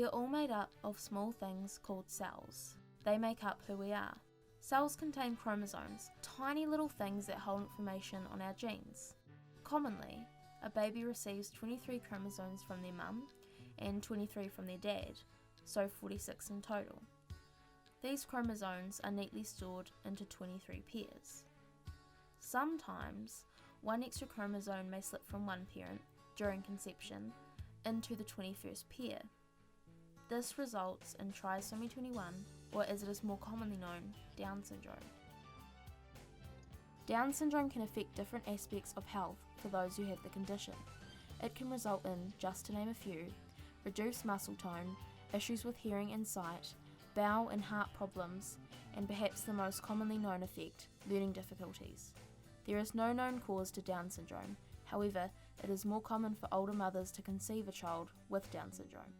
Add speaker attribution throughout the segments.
Speaker 1: We are all made up of small things called cells. They make up who we are. Cells contain chromosomes, tiny little things that hold information on our genes. Commonly, a baby receives 23 chromosomes from their mum and 23 from their dad, so 46 in total. These chromosomes are neatly stored into 23 pairs. Sometimes, one extra chromosome may slip from one parent during conception into the 21st pair. This results in trisomy 21, or as it is more commonly known, Down syndrome. Down syndrome can affect different aspects of health for those who have the condition. It can result in, just to name a few, reduced muscle tone, issues with hearing and sight, bowel and heart problems, and perhaps the most commonly known effect, learning difficulties. There is no known cause to Down syndrome. However, it is more common for older mothers to conceive a child with Down syndrome.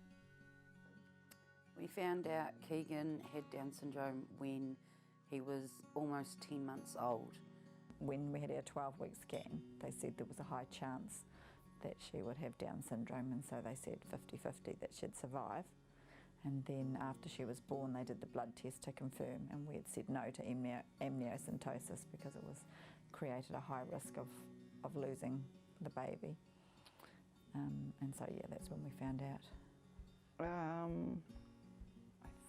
Speaker 2: We found out Keegan had Down syndrome when he was almost 10 months old.
Speaker 3: When we had our 12-week scan, they said there was a high chance that she would have Down syndrome, and so they said 50-50 that she'd survive. And then after she was born, they did the blood test to confirm, and we had said no to amniocentesis because it created a high risk of losing the baby. And so, yeah, that's when we found out.
Speaker 4: I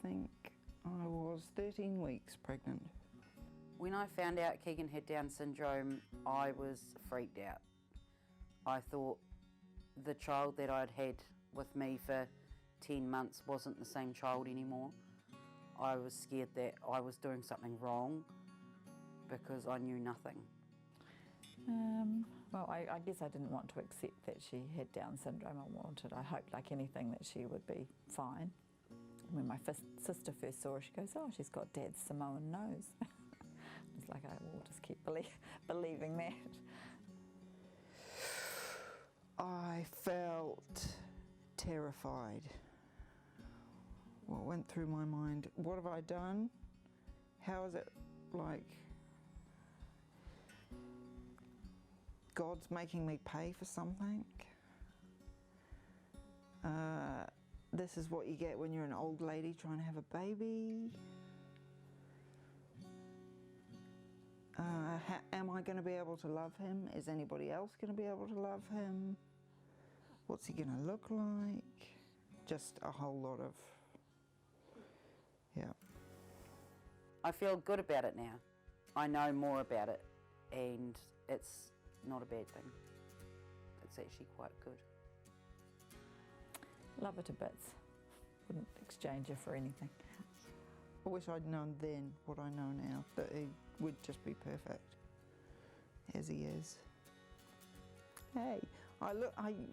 Speaker 4: think I was 13 weeks pregnant.
Speaker 2: When I found out Keegan had Down syndrome, I was freaked out. I thought the child that I'd had with me for 10 months wasn't the same child anymore. I was scared that I was doing something wrong because I knew nothing.
Speaker 3: Well, I guess I didn't want to accept that she had Down syndrome. I hoped, like anything, that she would be fine. When my sister first saw her, she goes, "Oh, she's got Dad's Samoan nose." It's like, oh, we'll just keep believing that.
Speaker 4: I felt terrified. What went through my mind? What have I done? How is it like God's making me pay for something? This is what you get when you're an old lady trying to have a baby. Am I going to be able to love him? Is anybody else going to be able to love him? What's he going to look like? Just a whole lot of, yeah.
Speaker 2: I feel good about it now. I know more about it, and it's not a bad thing. It's actually quite good.
Speaker 3: Love her to bits. Wouldn't exchange her for anything.
Speaker 4: I wish I'd known then what I know now, that he would just be perfect as he is. Hey, I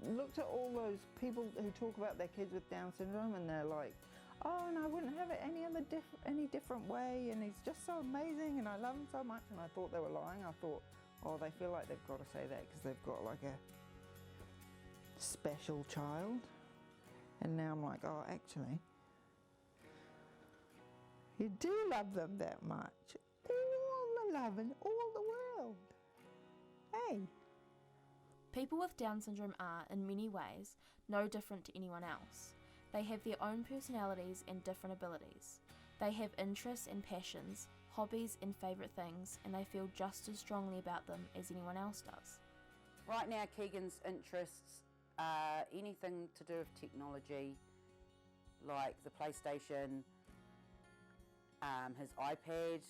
Speaker 4: looked at all those people who talk about their kids with Down syndrome, and they're like, "Oh, and I wouldn't have it any different way, and he's just so amazing, and I love him so much." And I thought they were lying. I thought, oh, they feel like they've got to say that because they've got like a special child. And now I'm like, oh, actually, you do love them that much. All the love in all the world. Hey.
Speaker 1: People with Down syndrome are, in many ways, no different to anyone else. They have their own personalities and different abilities. They have interests and passions, hobbies and favourite things, and they feel just as strongly about them as anyone else does.
Speaker 2: Right now, Keegan's interests are anything to do with technology, like the PlayStation, his iPad,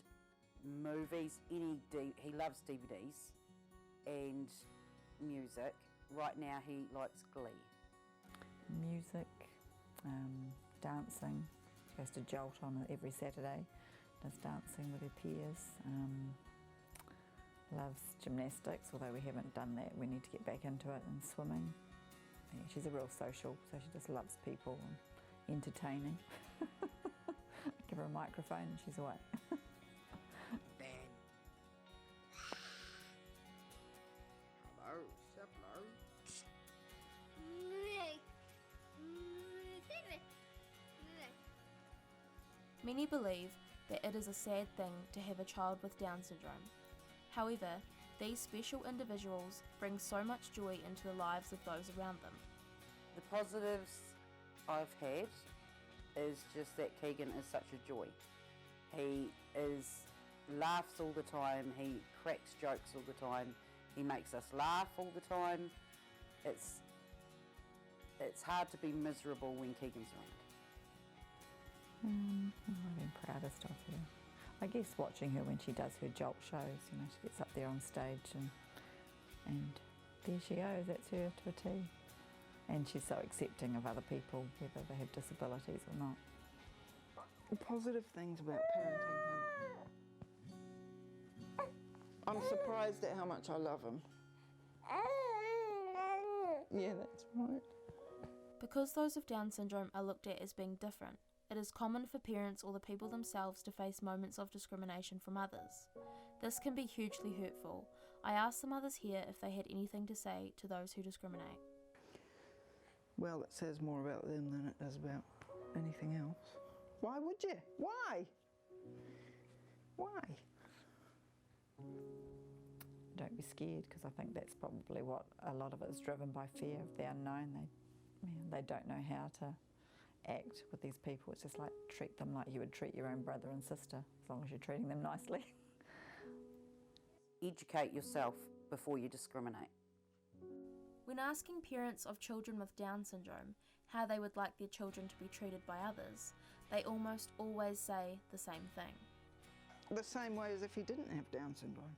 Speaker 2: movies, he loves DVDs and music. Right now he likes Glee.
Speaker 3: Music, dancing. She goes to Jolt on every Saturday, does dancing with her peers. Loves gymnastics, although we haven't done that. We need to get back into it, and swimming. Yeah, she's a real social, so she just loves people and entertaining. Give her a microphone and she's away.
Speaker 5: Dad. Hello, hello.
Speaker 1: Many believe that it is a sad thing to have a child with Down syndrome. However, these special individuals bring so much joy into the lives of those around them.
Speaker 2: The positives I've had is just that Keegan is such a joy. He laughs all the time, he cracks jokes all the time, he makes us laugh all the time. It's hard to be miserable when Keegan's around.
Speaker 3: I've been proudest of her. I guess watching her when she does her jolt shows, you know, she gets up there on stage and there she goes, that's her to a T. And she's so accepting of other people, whether they have disabilities or not.
Speaker 4: Positive things about parenting him. I'm surprised at how much I love him. Yeah, that's right.
Speaker 1: Because those with Down syndrome are looked at as being different, it is common for parents or the people themselves to face moments of discrimination from others. This can be hugely hurtful. I asked the mothers here if they had anything to say to those who discriminate.
Speaker 4: Well, it says more about them than it does about anything else. Why would you? Why? Why?
Speaker 3: Don't be scared, because I think that's probably what a lot of it is driven by, fear of the unknown. They don't know how to act with these people. It's just like treat them like you would treat your own brother and sister, as long as you're treating them nicely.
Speaker 2: Educate yourself before you discriminate.
Speaker 1: When asking parents of children with Down syndrome how they would like their children to be treated by others, they almost always say the same thing.
Speaker 4: The same way as if he didn't have Down syndrome.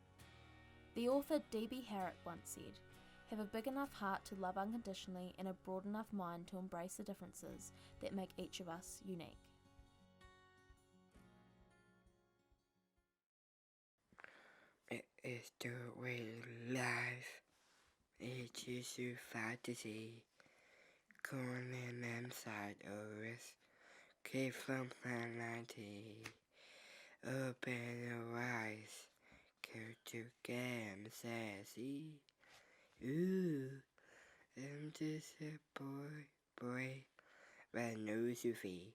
Speaker 1: The author D.B. Harrick once said, "Have a big enough heart to love unconditionally and a broad enough mind to embrace the differences that make each of us unique."
Speaker 5: It is the way life. It is so fantasy. Calling inside us. Keep from planety. Open your eyes. Go to game sassy. Ooh, I'm just a boy, but no Sophie.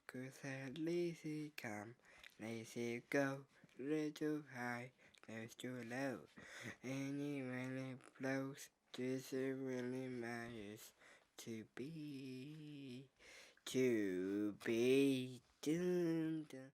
Speaker 5: 'Cause I lazy come, lazy go, little high, close to low. Any when it blows, this it really matters to be. Dun, dun.